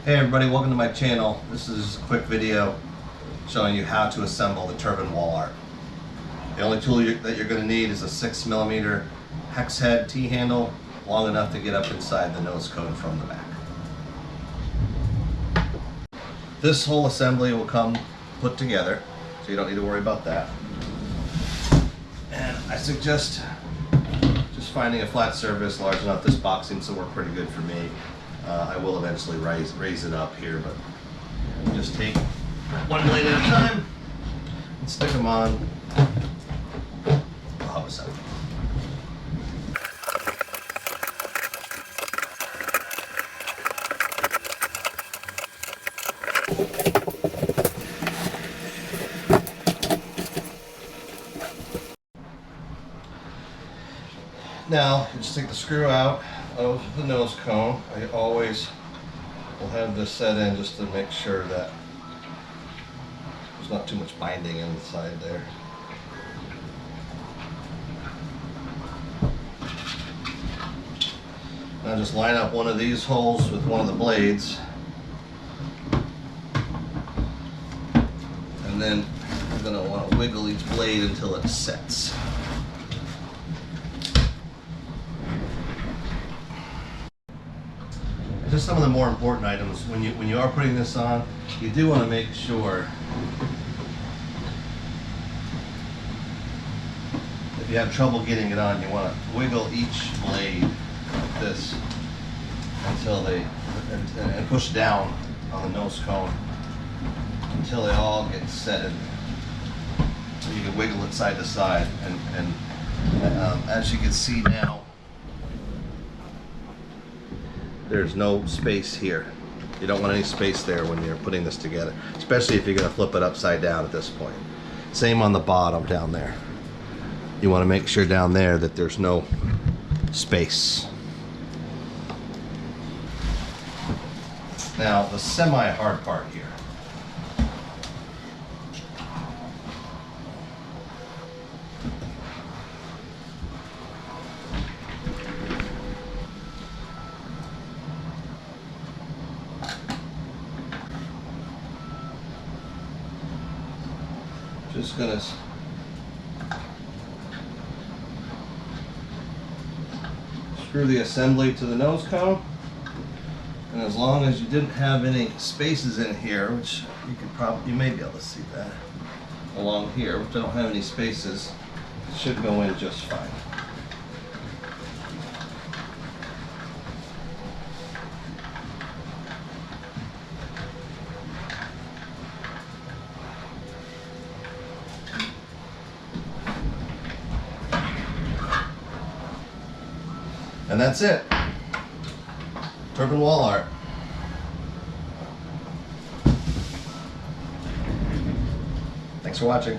Hey everybody, welcome to my channel. This is a quick video showing you how to assemble the turbine wall art. The only tool that you're going to need is a 6mm hex head T-handle long enough to get up inside the nose cone from the back. This whole assembly will come put together, so you don't need to worry about that. And I suggest just finding a flat surface large enough. This box seems to work pretty good for me. I will eventually raise it up here, but just take one blade at a time and stick them on the hub assembly. Now, just take the screw out of the nose cone. I always will have this set in just to make sure that there's not too much binding inside there. Now just line up one of these holes with one of the blades, and then you're going to want to wiggle each blade until it sets. Just some of the more important items when you are putting this on, you do want to make sure if you have trouble getting it on, you want to wiggle each blade like this until and push down on the nose cone until they all get set in. So you can wiggle it side to side, and as you can see now, there's no space here. You don't want any space there when you're putting this together, especially if you're going to flip it upside down at this point. Same on the bottom down there. You want to make sure down there that there's no space. Now, the semi-hard part here. Just gonna screw the assembly to the nose cone, and as long as you didn't have any spaces in here, which you may be able to see that along here, which I don't have any spaces, it should go in just fine. And that's it. Turbine wall art. Thanks for watching.